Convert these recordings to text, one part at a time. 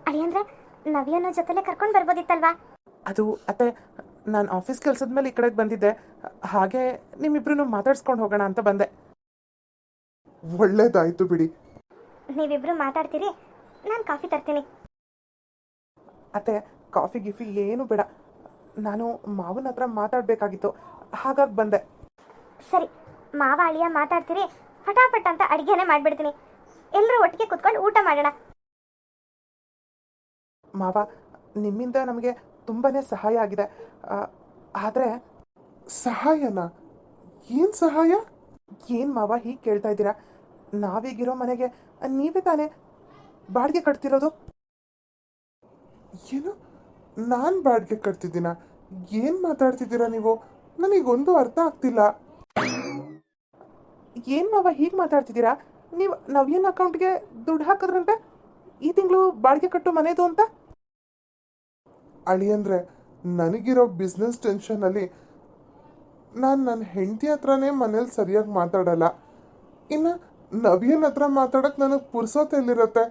ಅಳಿಯಂದ್ರೆ ನವ್ಯನ ಜೊತೆಲೆ ಕರ್ಕೊಂಡು ಬರ್ಬೋದಿತ್ತಲ್ವಾ? ಅದು ಅತ್ತೆ, ನಾನು ಆಫೀಸ್ ಕೆಲಸದ ಮೇಲೆ ಈ ಕಡೆಗೆ ಬಂದಿದ್ದೆ. ಹಾಗೆ ನಿಮ್ಮಿಬ್ರು ಮಾತಾಡ್ಸ್ಕೊಂಡು ಹೋಗೋಣ ಅಂತ ಬಂದೆ. ಒಳ್ಳೇದಾಯ್ತು ಬಿಡಿ. ನೀವಿಬ್ರು ಮಾತಾಡ್ತೀರಿ, ನಾನು ಕಾಫಿ ತರ್ತೀನಿ. ಅತ್ತೆ, ಕಾಫಿ ಗಿಫಿ ಏನು ಬೇಡ. ನಾನು ಮಾವನ ಹತ್ರ ಮಾತಾಡಬೇಕಾಗಿತ್ತು, ಹಾಗಾಗಿ ಬಂದೆ. ಸರಿ, ಮಾವ ಅಳಿಯ ಮಾತಾಡ್ತೀರಿ, ಫಟಾಫಟ್ ಅಂತ ಅಡುಗೆನೇ ಮಾಡಿಬಿಡ್ತೀನಿ. ಎಲ್ಲರೂ ಒಟ್ಟಿಗೆ ಕುತ್ಕೊಂಡು ಊಟ ಮಾಡೋಣ. ಮಾವ, ನಿಮ್ಮಿಂದ ನಮಗೆ ತುಂಬಾ ಸಹಾಯ ಆಗಿದೆ. ಆದರೆ ಸಹಾಯನಾ? ಏನ್ ಸಹಾಯ? ಏನು ಮಾವ ಹೀಗೆ ಕೇಳ್ತಾ ಇದ್ದೀರಾ? ನಾವೀಗಿರೋ ಮನೆಗೆ ನೀವೇ ತಾನೇ ಬಾಡಿಗೆ ಕಟ್ತಿರೋದು? ಏನು? ನಾನ್ ಬಾಡಿಗೆ ಕಟ್ತಿದ್ದೀನ? ಏನ್ ಮಾತಾಡ್ತಿದ್ದೀರಾ ನೀವು? ನನಗೊಂದು ಅರ್ಥ ಆಗ್ತಿಲ್ಲ. ಏನು ಮಾವ ಹೀಗೆ ಮಾತಾಡ್ತಿದ್ದೀರಾ? ನೀವು ನವ್ಯನ ಅಕೌಂಟ್ಗೆ ದುಡ್ಡು ಹಾಕಿದ್ರಂತೆ ಈ ತಿಂಗಳು ಬಾಡಿಗೆ ಕಟ್ಟು ಮನೆದು ಅಂತ. ಅಳಿಯಂದ್ರೆ, ನನಗಿರೋ ಬಿಸ್ನೆಸ್ ಟೆನ್ಷನಲ್ಲಿ ನಾನು ನನ್ನ ಹೆಂಡತಿ ಹತ್ರನೇ ಮನೇಲಿ ಸರಿಯಾಗಿ ಮಾತಾಡಲ್ಲ. ಇನ್ನು ನವ್ಯನ ಹತ್ರ ಮಾತಾಡಕ್ಕೆ ನನಗೆ ಪುರ್ಸೋತೆಲ್ಲಿರುತ್ತೆ?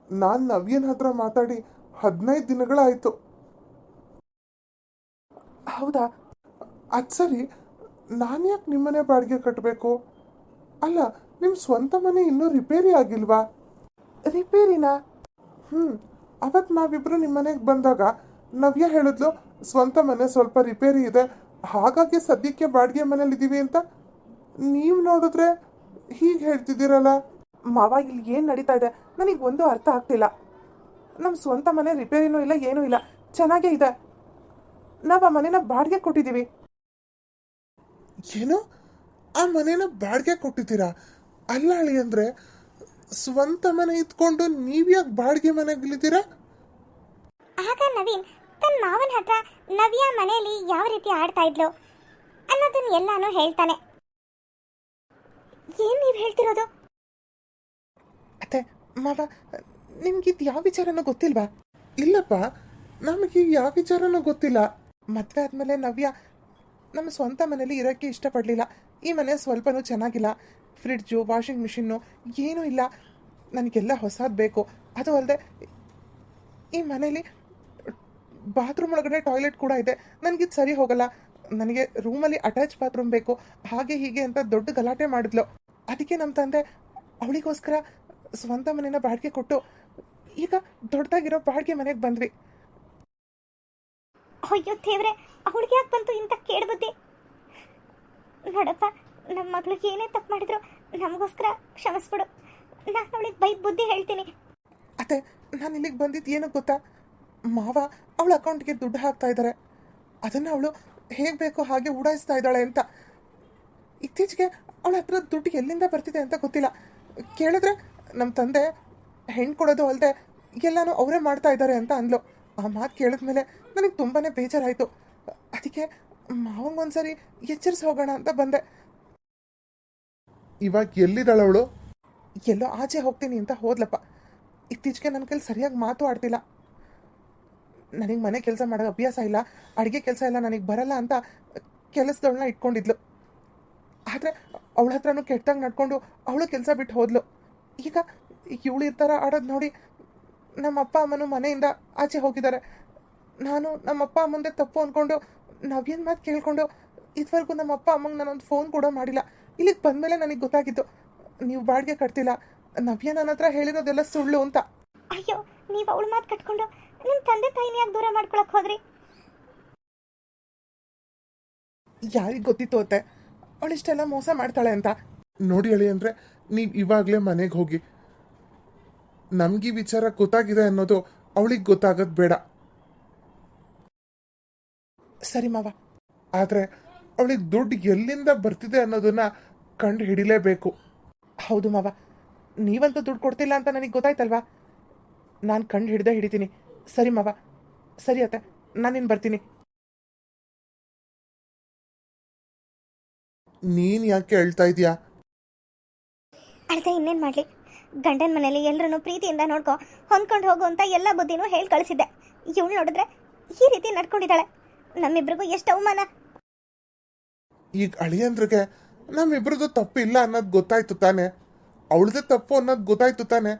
ನಾನು ನವ್ಯನ ಹತ್ರ ಮಾತಾಡಿ 15 ದಿನಗಳಾಯಿತು. ಹೌದಾ? ಅದು ಸರಿ, ನಾನು ಯಾಕೆ ನಿಮ್ಮನೆ ಬಾಡಿಗೆ ಕಟ್ಟಬೇಕು? ಅಲ್ಲ, ನಿಮ್ಮ ಸ್ವಂತ ಮನೆ ಇನ್ನೂ ರಿಪೇರಿ ಆಗಿಲ್ವಾ? ರಿಪೇರಿನಾ? ಅವತ್ತು ನಾವಿಬ್ರು ನಿಮ್ಮ ಮನೆಗೆ ಬಂದಾಗ ನವ್ಯ ಹೇಳಿದ್ಲು ಸ್ವಂತ ಮನೆ ಸ್ವಲ್ಪ ರಿಪೇರಿ ಇದೆ, ಹಾಗಾಗಿ ಸದ್ಯಕ್ಕೆ ಬಾಡಿಗೆ ಮನೇಲಿ ಇದ್ದೀವಿ ಅಂತ. ನೀವು ನೋಡಿದ್ರೆ ಹೀಗೆ ಹೇಳ್ತಿದ್ದೀರಲ್ಲ. ಮಾವ, ಇಲ್ಲಿ ಏನು ನಡೀತಾ ಇದೆ ನನಗೆ ಒಂದು ಅರ್ಥ ಆಗ್ತಿಲ್ಲ. ನಮ್ಮ ಸ್ವಂತ ಮನೆ ರಿಪೇರಿನೂ ಇಲ್ಲ, ಏನೂ ಇಲ್ಲ, ಚೆನ್ನಾಗೇ ಇದೆ. ನಾವು ಆ ಮನೇನ ಬಾಡಿಗೆ ಕೊಟ್ಟಿದ್ದೀವಿ. ಏನು? ಆ ಮನೇನ ಬಾಡಿಗೆ ಕೊಟ್ಟಿದ್ದೀರಾ? ಅಲ್ಲ ಅಳಿಯಂದ್ರೆ, ಸ್ವಂತ ಮನೆ ಇದ್ಕೊಂಡು ನೀವ್ಯಾಕೆ ಬಾಡಿಗೆ ಮನೆಗಿಳಿದ್ದೀರಾ? ಆಗ ನವೀನ್ ತನ್ನ ಮಾವನ ಹತ್ರ ನವ್ಯ ಮನೆಯಲ್ಲಿ ಯಾವ ರೀತಿ ಆಡ್ತಾ ಇದ್ಲು ಅನ್ನೋದನ್ನ ಎಲ್ಲಾನು ಹೇಳ್ತಾನೆ. ಏನ್ ನೀವು ಹೇಳ್ತಿರೋದು? ಅತ್ತೆ, ಮಾವ, ನಿಮ್ಗಿದು ಯಾವ ವಿಚಾರನೂ ಗೊತ್ತಿಲ್ವಾ? ಇಲ್ಲಪ್ಪ, ನಮಗೆ ಯಾವ ವಿಚಾರನೂ ಗೊತ್ತಿಲ್ಲ. ಮದುವೆ ಆದಮೇಲೆ ನವ್ಯ ನಮ್ಮ ಸ್ವಂತ ಮನೇಲಿ ಇರೋಕ್ಕೆ ಇಷ್ಟಪಡಲಿಲ್ಲ. ಈ ಮನೆ ಸ್ವಲ್ಪನೂ ಚೆನ್ನಾಗಿಲ್ಲ, ಫ್ರಿಡ್ಜು, ವಾಷಿಂಗ್ ಮಿಷಿನ್ನು ಏನೂ ಇಲ್ಲ, ನನಗೆಲ್ಲ ಹೊಸದು ಬೇಕು. ಅದು ಅಲ್ಲದೆ ಈ ಮನೇಲಿ ಬಾತ್ರೂಮ್ ಒಳಗಡೆ ಟಾಯ್ಲೆಟ್ ಕೂಡ ಇದೆ, ನನಗಿದು ಸರಿ ಹೋಗಲ್ಲ, ನನಗೆ ರೂಮಲ್ಲಿ ಅಟ್ಯಾಚ್ ಬಾತ್ರೂಮ್ ಬೇಕು, ಹಾಗೆ ಹೀಗೆ ಅಂತ ದೊಡ್ಡ ಗಲಾಟೆ ಮಾಡಿದ್ಲು. ಅದಕ್ಕೆ ನಮ್ಮ ತಂದೆ ಅವಳಿಗೋಸ್ಕರ ಸ್ವಂತ ಮನೇನ ಬಾಡಿಗೆ ಕೊಟ್ಟು ಈಗ ದೊಡ್ಡದಾಗಿರೋ ಬಾಡಿಗೆ ಮನೆಗೆ ಬಂದ್ವಿ. ಅಯ್ಯೋ ದೇವ್ರೆ, ಅವಳಿಗೆ ಯಾಕೆ ಬಂತು ಇಂಥ ಕೇಳ್ಬುದ್ಧಿ? ನೋಡಪ್ಪ, ನಮ್ಮ ಮಗಳು ಏನೇ ತಪ್ಪು ಮಾಡಿದ್ರು ನಮಗೋಸ್ಕರ ಕ್ಷಮಿಸ್ಬಿಡು. ನಾನು ಅವಳಿಗೆ ಬೈದ್ ಬುದ್ಧಿ ಹೇಳ್ತೀನಿ. ಅತ್ತೆ, ನಾನು ಇಲ್ಲಿಗೆ ಬಂದಿದ್ದು ಏನು ಗೊತ್ತಾ? ಮಾವ ಅವಳ ಅಕೌಂಟ್ಗೆ ದುಡ್ಡು ಹಾಕ್ತಾ ಇದ್ದಾರೆ, ಅದನ್ನು ಅವಳು ಹೇಗೆ ಬೇಕೋ ಹಾಗೆ ಉಡಾಯಿಸ್ತಾ ಇದ್ದಾಳೆ ಅಂತ. ಇತ್ತೀಚೆಗೆ ಅವಳ ಹತ್ರ ದುಡ್ಡು ಎಲ್ಲಿಂದ ಬರ್ತಿದೆ ಅಂತ ಗೊತ್ತಿಲ್ಲ. ಕೇಳಿದ್ರೆ ನಮ್ಮ ತಂದೆ ಹೆಣ್ಣು ಕೊಡೋದು ಅಲ್ಲದೆ ಎಲ್ಲನೂ ಅವರೇ ಮಾಡ್ತಾ ಇದ್ದಾರೆ ಅಂತ ಅಂದ್ಲು. ಆ ಮಾತು ಕೇಳಿದ್ಮೇಲೆ ನನಗೆ ತುಂಬಾ ಬೇಜಾರಾಯಿತು. ಅದಕ್ಕೆ ಮಾವಂಗೊಂದ್ಸರಿ ಎಚ್ಚರಿಸಿ ಹೋಗೋಣ ಅಂತ ಬಂದೆ. ಇವಾಗ ಎಲ್ಲಿದ್ದಾಳವಳು? ಎಲ್ಲೋ ಆಚೆ ಹೋಗ್ತೀನಿ ಅಂತ ಹೋದ್ಲಪ್ಪ. ಇತ್ತೀಚೆಗೆ ನನ್ನ ಕೈಲಿ ಸರಿಯಾಗಿ ಮಾತು ಆಡ್ತಿಲ್ಲ. ನನಗೆ ಮನೆ ಕೆಲಸ ಮಾಡೋ ಅಭ್ಯಾಸ ಇಲ್ಲ, ಅಡುಗೆ ಕೆಲಸ ಎಲ್ಲ ನನಗೆ ಬರಲ್ಲ ಅಂತ ಕೆಲಸದವಳನ್ನ ಇಟ್ಕೊಂಡಿದ್ಲು. ಆದರೆ ಅವಳ ಹತ್ರನೂ ಕೆಟ್ಟದಾಗ ನಡ್ಕೊಂಡು ಅವಳು ಕೆಲಸ ಬಿಟ್ಟು ಹೋದ್ಲು. ಈಗ ಇವಳು ಈ ಥರ ಆಡೋದು ನೋಡಿ ನಮ್ಮ ಅಪ್ಪ ಅಮ್ಮನೂ ಮನೆಯಿಂದ ಆಚೆ ಹೋಗಿದ್ದಾರೆ. ನಾನು ನಮ್ಮ ಅಪ್ಪ ಅಮ್ಮಂದೆ ತಪ್ಪು ಅಂದ್ಕೊಂಡು ನವ್ಯನ ಮಾತು ಕೇಳಿಕೊಂಡು ಇದುವರೆಗೂ ನಮ್ಮ ಅಪ್ಪ ಅಮ್ಮಂಗೆ ನಾನೊಂದು ಫೋನ್ ಕೂಡ ಮಾಡಿಲ್ಲ. ಇಲ್ಲಿಗೆ ಬಂದಮೇಲೆ ನನಗೆ ಗೊತ್ತಾಗಿತ್ತು ನೀವು ಬಾಡಿಗೆ ಕಟ್ತಿಲ್ಲ, ನವ್ಯ ನನ್ನ ಹತ್ರ ಹೇಳಿರೋದೆಲ್ಲ ಸುಳ್ಳು ಅಂತ. ಅಯ್ಯೋ, ನೀವು ಅವಳ ಮಾತು ಕಟ್ಕೊಂಡು ನಿಮ್ಮ ತಂದೆ ತಾಯಿನ ಯಾಕೆ ದೂರ ಮಾಡ್ಕೊಳಕ್ ಹೋದ್ರಿ? ಯಾರಿಗೆ ಗೊತ್ತಿತ್ತು ಅತ್ತೆ ಅವಳಿಷ್ಟೆಲ್ಲ ಮೋಸ ಮಾಡ್ತಾಳೆ ಅಂತ? ನೋಡಿ ಅಳಿಯಂದ್ರೆ, ನೀವು ಇವಾಗಲೇ ಮನೆಗೆ ಹೋಗಿ. ನಮ್ಗೆ ಈ ವಿಚಾರ ಗೊತ್ತಾಗಿದೆ ಅನ್ನೋದು ಅವಳಿಗೆ ಗೊತ್ತಾಗೋದು ಬೇಡ. ಸರಿ ಮಾವ. ಆದರೆ ಅವಳಿಗೆ ದುಡ್ಡು ಎಲ್ಲಿಂದ ಬರ್ತಿದೆ ಅನ್ನೋದನ್ನ ಕಂಡು ಹಿಡಿಲೇಬೇಕು. ಹೌದು ಮಾವ, ನೀವಂತೂ ದುಡ್ಡು ಕೊಡ್ತಿಲ್ಲ ಅಂತ ನನಗೆ ಗೊತ್ತಾಯ್ತಲ್ವಾ, ನಾನು ಕಂಡು ಹಿಡಿತೀನಿ. ಸರಿ ಮಾವ, ಸರಿ ಅತ್ತೆ, ನಾನಿನ್ನು ಬರ್ತೀನಿ. ನೀನು ಯಾಕೆ ಹೇಳ್ತಾ ಇದೀಯಾ? ಅಳ್ತೆ ಇನ್ನೇನು ಮಾಡಲಿ, ಗಂಡನ ಮನೇಲಿ ಎಲ್ಲರೂ ಪ್ರೀತಿಯಿಂದ ನೋಡ್ಕೊ ಹೊಂದ್ಕೊಂಡು ಹೋಗು ಅಂತ ಎಲ್ಲ ಬುದ್ಧಿನೂ ಹೇಳಿ ಕಳಿಸಿದ್ದೆ. ಇವಳು ನೋಡಿದ್ರೆ ಈ ರೀತಿ ನಡ್ಕೊಂಡಿದ್ದಾಳೆ. ನಮ್ಮಿಬ್ರಿಗೂ ಎಷ್ಟು ಅವಮಾನ. ಈಗ ಅಳಿಯಂದ್ರಿಗೆ ನಮ್ಮಿಬ್ರದ್ದು ತಪ್ಪು ಇಲ್ಲ ಅನ್ನೋದು ಗೊತ್ತಾಯ್ತು ತಾನೆ, ಅವಳದೇ ತಪ್ಪು ಅನ್ನೋದು ಗೊತ್ತಾಯ್ತು ತಾನೆ.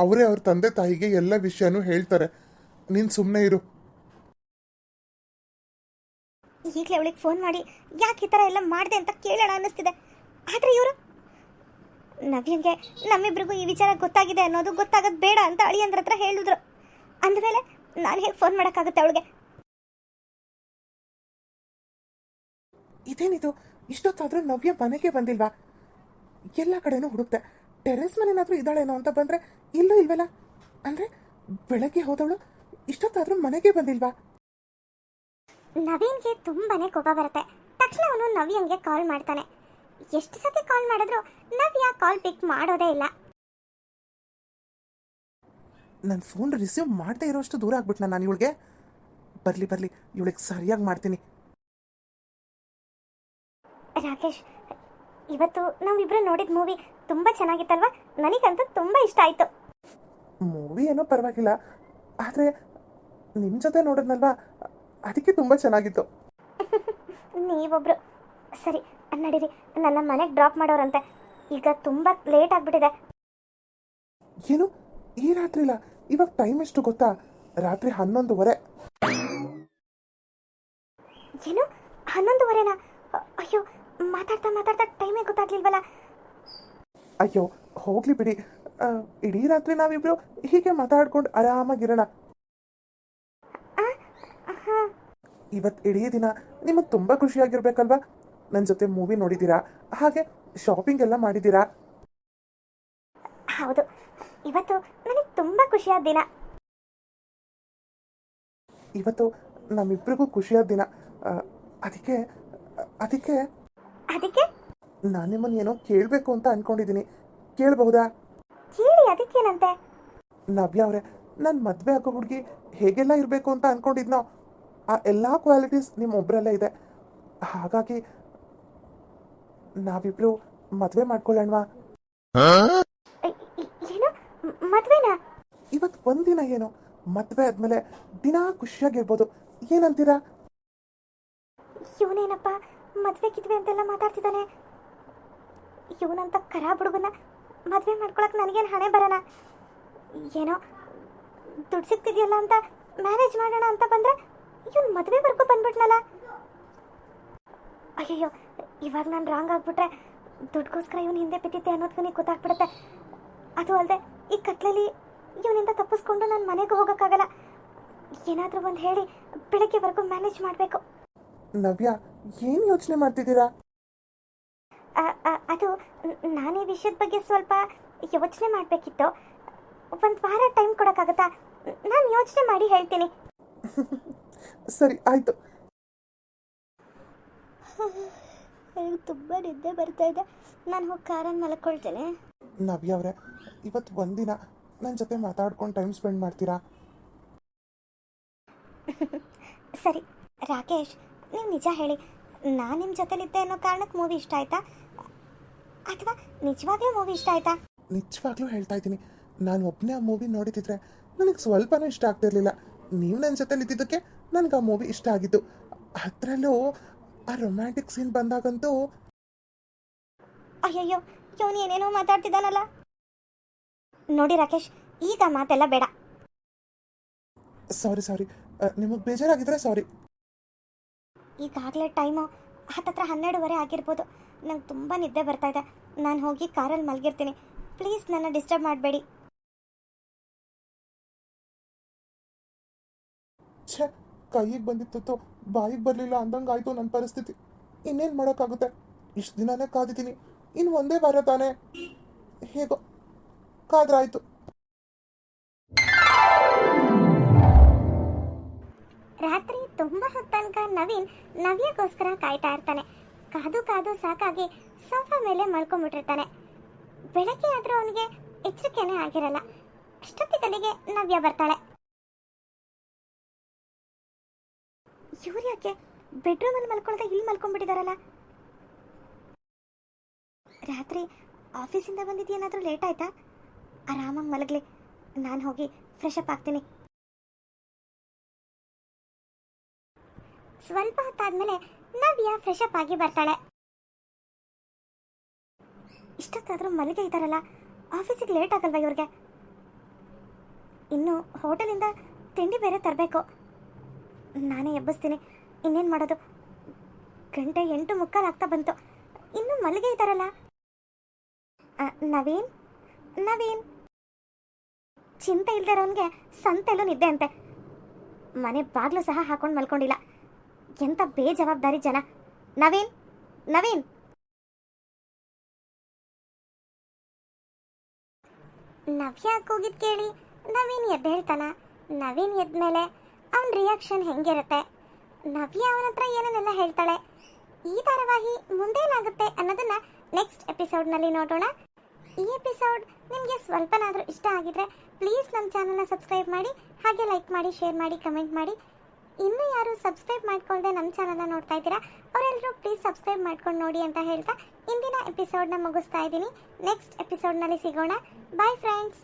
ಅವರೇ ಅವ್ರ ತಂದೆ ತಾಯಿಗೆ ಎಲ್ಲ ವಿಷಯನೂ ಹೇಳ್ತಾರೆ. ನೀನು ಸುಮ್ಮನೆ ಇರು. ಈಗಲೇ ಅವಳಿಗೆ ಫೋನ್ ಮಾಡಿ ಯಾಕೆ ಈ ಥರ ಎಲ್ಲ ಮಾಡಿದೆ ಅಂತ ಕೇಳೋಣ ಅನ್ನಿಸ್ತಿದೆ. ಆದರೆ ಇವರು ನವ್ಯಂಗೆ ನಮ್ಮಿಬ್ರಿಗೂ ಈ ವಿಚಾರ ಗೊತ್ತಾಗಿದೆ ಅನ್ನೋದು ಗೊತ್ತಾಗೋದು ಬೇಡ ಅಂತ ಅಳಿಯಂದ್ರ ಹತ್ರ ಹೇಳಿದ್ರು. ಅಂದಮೇಲೆ ನಾನು ಹೇಗೆ ಫೋನ್ ಮಾಡೋಕ್ಕಾಗುತ್ತೆ ಅವಳಿಗೆ? ಇದೇನಿದು, ಇಷ್ಟೊತ್ತಾದರೂ ನವ್ಯ ಮನೆಗೆ ಬಂದಿಲ್ವಾ? ಎಲ್ಲ ಕಡೆನೂ ಹುಡುಕ್ತೆ. ಟೆರೆಸ್ ಮನೇನಾದರೂ ಇದ್ದಾಳೇನೋ ಅಂತ ಬಂದರೆ ಇಲ್ಲೂ ಇಲ್ವಲ್ಲ. ಅಂದರೆ ಬೆಳಗ್ಗೆ ಹೋದವಳು ಇಷ್ಟೊತ್ತಾದರೂ ಮನೆಗೆ ಬಂದಿಲ್ವಾ? ನವೀನ್ಗೆ ತುಂಬಾನೇ ಕೋಪ ಬರುತ್ತೆ. ತಕ್ಷಣ ಅವನು ನವ್ಯಂಗೆ ಕಾಲ್ ಮಾಡ್ತಾನೆ. ಎಷ್ಟು ಸತಿ ಕಾಲ್ ಮಾಡಿದ್ರು ನವ್ಯ ಕಾಲ್ ಪಿಕ್ ಮಾಡೋದೇ ಇಲ್ಲ. ನನ್ನ ಫೋನ್ ರಿಸೀವ್ ಮಾಡದೇ ಇರೋಷ್ಟು ದೂರ ಆಗ್ಬಿಟ್ನಾ ನಾನು ಇವಳಿಗೆ? ಬರಲಿ ಇವಳಿಗೆ ಸರಿಯಾಗಿ ಮಾಡ್ತೀನಿ. ರಾಕೇಶ್, ಇವತ್ತು ನಾವಿಬ್ರು ನೋಡಿದ ಮೂವಿ ತುಂಬಾ ಚೆನ್ನಾಗಿತ್ತಲ್ವಾ? ನನಗಂತೂ ತುಂಬಾ ಇಷ್ಟ ಆಯ್ತು. ಮೂವಿ ಏನೋ ಪರವಾಗಿಲ್ಲ, ಆದರೆ ನಿಮ್ಮ ಜೊತೆ ನೋಡಿದ್ನಲ್ವಾ, ಅದಕ್ಕೆ ತುಂಬ ಚೆನ್ನಾಗಿತ್ತು. ನೀವೊಬ್ರು. ಸರಿ ನಡೀರಿ, ನನ್ನ ಮನೆಗೆ ಡ್ರಾಪ್ ಮಾಡೋರಂತೆ. ಈಗ ತುಂಬಾ ಲೇಟ್ ಆಗ್ಬಿಟ್ಟಿದೆ. ಏನು ಈ ರಾತ್ರಿ ಇಲ್ಲ? ಇವಾಗ ಟೈಮ್ ಎಷ್ಟು ಗೊತ್ತಾ? ರಾತ್ರಿ 11:30. ಏನು 11:30ನಾ? ಅಯ್ಯೋ, ಮಾತಾಡ್ತಾ ಟೈಮೇ ಗೊತ್ತಾಗ್ಲಿಲ್ವಲ್ಲ. ಅಯ್ಯೋ ಹೋಗ್ಲಿ ಬಿಡಿ. ಇಡೀ ರಾತ್ರಿ ನಾವಿಬ್ರು ಹೀಗೆ ಮಾತಾಡ್ಕೊಂಡು ಆರಾಮಾಗಿರೋಣ. ಇವತ್ತು ಇಡೀ ದಿನ ನಿಮಗೆ ತುಂಬ ಖುಷಿಯಾಗಿರ್ಬೇಕಲ್ವಾ? ನನ್ನ ಜೊತೆ ಮೂವಿ ನೋಡಿದ್ದೀರಾ, ಹಾಗೆ ಶಾಪಿಂಗ್ ಎಲ್ಲ ಮಾಡಿದ್ದೀರಾ. ಹೌದು, ಇವತ್ತು ನನಗೆ ತುಂಬಾ ಖುಷಿಯಾದ ದಿನ. ಇವತ್ತು ನಮ್ಮಿಬ್ರಿಗೂ ಖುಷಿಯಾದ ದಿನ. ಅದಕ್ಕೆ ಅದಕ್ಕೆ ಅದಕ್ಕೆ ನಾನು ನಿಮ್ಮನ್ನು ಏನೋ ಕೇಳಬೇಕು ಅಂತ ಅನ್ಕೊಂಡಿದ್ದೀನಿ. ಕೇಳಬಹುದಾ? ಕೇಳಿ, ಅದಕ್ಕೇನಂತೆ? ನವ್ಯ ಅವರೇ, ನಾನು ಮದುವೆ ಆಗೋ ಹುಡುಗಿ ಹೇಗೆಲ್ಲ ಇರಬೇಕು ಅಂತ ಅನ್ಕೊಂಡಿದ್ನೋ ಆ ಎಲ್ಲ ಕ್ವಾಲಿಟೀಸ್ ನಿಮ್ಮೊಬ್ಬರಲ್ಲೇ ಇದೆ. ಹಾಗಾಗಿ ನಾವಿಬ್ರು ಮದುವೆ ಮಾಡ್ಕೊಳ್ಳೋಣವಾ? ಏನು ಮದ್ವೆನಾ? ಇವತ್ತು ಒಂದಿನ ಏನೋ, ಮದುವೆ ಆದಮೇಲೆ ದಿನ ಖುಷಿಯಾಗಿರ್ಬೋದು. ಏನಂತೀರಾ? ಇವನೇನಪ್ಪ ಮದ್ವೆ ಕಿದ್ವೆ ಅಂತೆಲ್ಲ ಮಾತಾಡ್ತಿದ್ದಾನೆ. ಇವನಂತ ಖರಾಬ್ ಹುಡುಗನ ಮದ್ವೆ ಮಾಡ್ಕೊಳಕ್ ನನಗೇನು ಹಣೆ ಬರೋಣ? ಏನೋ ದುಡ್ಡು ಸಿಗ್ತಿದೆಯಲ್ಲ ಅಂತ ಮ್ಯಾರೇಜ್ ಮಾಡೋಣ ಅಂತ ಬಂದ್ರೆ ಇವನು ಮದುವೆವರೆಗೂ ಬಂದ್ಬಿಟ್ನಲ್ಲ. ಅಯ್ಯಯ್ಯೋ, ಇವಾಗ ನಾನು ರಾಂಗ್ ಆಗ್ಬಿಟ್ರೆ ದುಡ್ಗೋಸ್ಕರ ಇವನು ಹಿಂದೆ ಬಿದ್ದಿದ್ದೆ ಅನ್ನೋದು ನನಗೆ ಗೊತ್ತಾಗ್ಬಿಡುತ್ತೆ. ಅದು ಅಲ್ಲದೆ ಈ ಕತ್ಲಲ್ಲಿ ಇವನಿಂದ ತಪ್ಪಿಸ್ಕೊಂಡು ನಾನು ಮನೆಗೆ ಹೋಗೋಕ್ಕಾಗಲ್ಲ. ಏನಾದರೂ ಒಂದು ಹೇಳಿ ಬೆಳಗ್ಗೆವರೆಗೂ ಮ್ಯಾನೇಜ್ ಮಾಡಬೇಕು. ನವ್ಯ, ಏನು ಯೋಚನೆ ಮಾಡ್ತಿದ್ದೀರಾ? ಅದು ನಾನು ಈ ವಿಷಯದ ಬಗ್ಗೆ ಸ್ವಲ್ಪ ಯೋಚನೆ ಮಾಡಬೇಕಿತ್ತು. ಒಂದು ವಾರ ಟೈಮ್ ಕೊಡೋಕ್ಕಾಗತ್ತಾ? ನಾನು ಯೋಚನೆ ಮಾಡಿ ಹೇಳ್ತೀನಿ. ಸರಿ ಆಯಿತು. ತುಂಬ ನಿದ್ದೆ ಬರ್ತಾ ಇದೆ. ನಾನು ಹೋಗಿ ಕಾರಲ್ಲಿ ಮಲ್ಕೊಳ್ತೇನೆ. ನವ್ಯ ಅವರೇ, ಇವತ್ತು ಒಂದಿನ ನನ್ನ ಜೊತೆ ಮಾತಾಡ್ಕೊಂಡು ಟೈಮ್ ಸ್ಪೆಂಡ್ ಮಾಡ್ತೀರಾ? ಸರಿ ರಾಕೇಶ್, ನೀವು ನಿಜ ಹೇಳಿ, ನಾನು ನಿಮ್ಮ ಜೊತೆಲಿದ್ದೆ ಅನ್ನೋ ಕಾರಣಕ್ಕೆ ಮೂವಿ ಇಷ್ಟ ಆಯ್ತಾ ಅಥವಾ ನಿಜವಾಗ್ಲೂ ಮೂವಿ ಇಷ್ಟ ಆಯ್ತಾ? ನಿಜವಾಗ್ಲೂ ಹೇಳ್ತಾ ಇದ್ದೀನಿ, ನಾನು ಒಬ್ಬನೇ ಆ ಮೂವಿ ನೋಡಿದಿದ್ರೆ ನನಗೆ ಸ್ವಲ್ಪನೂ ಇಷ್ಟ ಆಗ್ತಿರ್ಲಿಲ್ಲ. ನೀವು ನನ್ನ ಜೊತೆಲಿ ಇದ್ದಿದ್ದಕ್ಕೆ ನನಗೆ ಆ ಮೂವಿ ಇಷ್ಟ ಆಗಿದ್ದು. ಅದರಲ್ಲೂ ಆ ರೊಮ್ಯಾಂಟಿಕ್ ಸೀನ್ ಬಂದಾಗಂತೂ ಅಯ್ಯಯ್ಯೋ, ಇವನು ಏನೇನೋ ಮಾತಾಡ್ತಿದ್ದಾನಲ್ಲ. ನೋಡಿ ರಾಕೇಶ್, ಈಗ ಮಾತೆಲ್ಲ ಬೇಡ. ಸಾರಿ, ನಿಮಗೆ ಬೇಜಾರಾಗಿದ್ರೆ ಸಾರಿ. ಈಗಾಗಲೇ ಟೈಮು 12:30 ಆಗಿರ್ಬೋದು. ನಂಗೆ ತುಂಬ ನಿದ್ದೆ ಬರ್ತಾ ಇದೆ. ನಾನು ಹೋಗಿ ಕಾರಲ್ಲಿ ಮಲಗಿರ್ತೀನಿ. ಪ್ಲೀಸ್ ನನ್ನ ಡಿಸ್ಟರ್ಬ್ ಮಾಡಬೇಡಿ. ಛೇ, ಕೈಗೆ ಬಂದಿತ್ತು ಬಾಯಿಗೆ ಬರಲಿಲ್ಲ ಅಂದಂಗಾಯ್ತು ನನ್ನ ಪರಿಸ್ಥಿತಿ. ಇನ್ನೇನು ಮಾಡೋಕ್ಕಾಗುತ್ತೆ? ಇಷ್ಟು ದಿನನೇ ಕಾದಿದ್ದೀನಿ, ಇನ್ನು ಒಂದೇ ವಾರ ತಾನೇ. ಹೇಗೋ ಕಾದ್ರಾಯ್ತು. ರಾತ್ರಿ ತುಂಬ ಹೊತ್ತು ತನಕ ನವೀನ್ ನವ್ಯಕ್ಕೋಸ್ಕರ ಕಾಯ್ತಾ ಇರ್ತಾನೆ. ಕಾದು ಸಾಕಾಗಿ ಸೋಫಾ ಮೇಲೆ ಮಲ್ಕೊಂಡ್ಬಿಟ್ಟಿರ್ತಾನೆ. ಬೆಳಗ್ಗೆ ಆದರೂ ಅವನಿಗೆ ಎಚ್ಚರಿಕೆನೇ ಆಗಿರಲ್ಲ. ಅಷ್ಟೊತ್ತಿಗೆ ನವ್ಯ ಬರ್ತಾಳೆ. ಇವ್ರು ಯಾಕೆ ಬೆಡ್ರೂಮಲ್ಲಿ ಮಲ್ಕೊಳ್ದೆ ಇಲ್ಲಿ ಮಲ್ಕೊಂಡ್ಬಿಟ್ಟಿದಾರಲ್ಲ? ರಾತ್ರಿ ಆಫೀಸಿಂದ ಬಂದಿದ್ದೇನಾದರೂ ಲೇಟ್ ಆಯ್ತಾ? ಆರಾಮಾಗಿ ಮಲಗಲಿ, ನಾನು ಹೋಗಿ ಫ್ರೆಶ್ ಅಪ್ ಆಗ್ತೀನಿ. ಸ್ವಲ್ಪ ಹೊತ್ತಾದ್ಮೇಲೆ ನವ್ಯ ಫ್ರೆಶ್ ಅಪ್ ಆಗಿ ಬರ್ತಾಳೆ. ಇಷ್ಟೊತ್ತಾದರೂ ಮಲಗೆ ಇದ್ದಾರಲ್ಲ, ಆಫೀಸಿಗೆ ಲೇಟ್ ಆಗಲ್ವಾ ಇವ್ರಿಗೆ? ಇನ್ನು ಹೋಟೆಲಿಂದ ತಿಂಡಿ ಬೇರೆ ತರಬೇಕು. ನಾನೇ ಎಬ್ಬಿಸ್ತೀನಿ. ಇನ್ನೇನು ಮಾಡೋದು? ಗಂಟೆ 8:45 ಆಗ್ತಾ ಬಂತು. ಇನ್ನೂ ಮಲ್ಲಿಗೆ ಇದ್ದಾರಲ್ಲ. ನವೀನ್ ನವೀನ್ ಚಿಂತೆ ಇಲ್ದೇ ಇರೋನ್ಗೆ ಸಂತೆಲ್ಲೂ ನಿದ್ದೆ ಅಂತೆ. ಮನೆ ಬಾಗ್ಲು ಸಹ ಹಾಕೊಂಡು ಮಲ್ಕೊಂಡಿಲ್ಲ. ಎಂಥ ಬೇಜವಾಬ್ದಾರಿ ಜನ. ನವೀನ್ ನವೀನ್ ನವ್ಯ ಕೂಗಿದ್ ಕೇಳಿ ನವೀನ್ ಎದ್ದೇಳ್ತಾನ. ನವೀನ್ ಎದ್ಮೇಲೆ ಅವನ ರಿಯಾಕ್ಷನ್ ಹೆಂಗಿರುತ್ತೆ? ನವ್ಯ ಅವನ ಹತ್ರ ಏನನ್ನೆಲ್ಲ ಹೇಳ್ತಾಳೆ? ಈ ಧಾರಾವಾಹಿ ಮುಂದೇನಾಗುತ್ತೆ ಅನ್ನೋದನ್ನ ನೆಕ್ಸ್ಟ್ ಎಪಿಸೋಡ್ನಲ್ಲಿ ನೋಡೋಣ. ಈ ಎಪಿಸೋಡ್ ನಿಮಗೆ ಸ್ವಲ್ಪನಾದರೂ ಇಷ್ಟ ಆಗಿದ್ರೆ ಪ್ಲೀಸ್ ನಮ್ಮ ಚಾನಲ್ನ ಸಬ್ಸ್ಕ್ರೈಬ್ ಮಾಡಿ, ಹಾಗೆ ಲೈಕ್ ಮಾಡಿ, ಶೇರ್ ಮಾಡಿ, ಕಮೆಂಟ್ ಮಾಡಿ. ಇನ್ನೂ ಯಾರು ಸಬ್ಸ್ಕ್ರೈಬ್ ಮಾಡ್ಕೊಳ್ಳದೆ ನಮ್ಮ ಚಾನಲ್ನ ನೋಡ್ತಾ ಇದ್ದೀರಾ ಅವರೆಲ್ಲರೂ ಪ್ಲೀಸ್ ಸಬ್ಸ್ಕ್ರೈಬ್ ಮಾಡ್ಕೊಂಡು ನೋಡಿ ಅಂತ ಹೇಳ್ತಾ ಇಂದಿನ ಎಪಿಸೋಡ್ನ ಮುಗಿಸ್ತಾ ಇದ್ದೀನಿ. ನೆಕ್ಸ್ಟ್ ಎಪಿಸೋಡ್ನಲ್ಲಿ ಸಿಗೋಣ. Bye friends.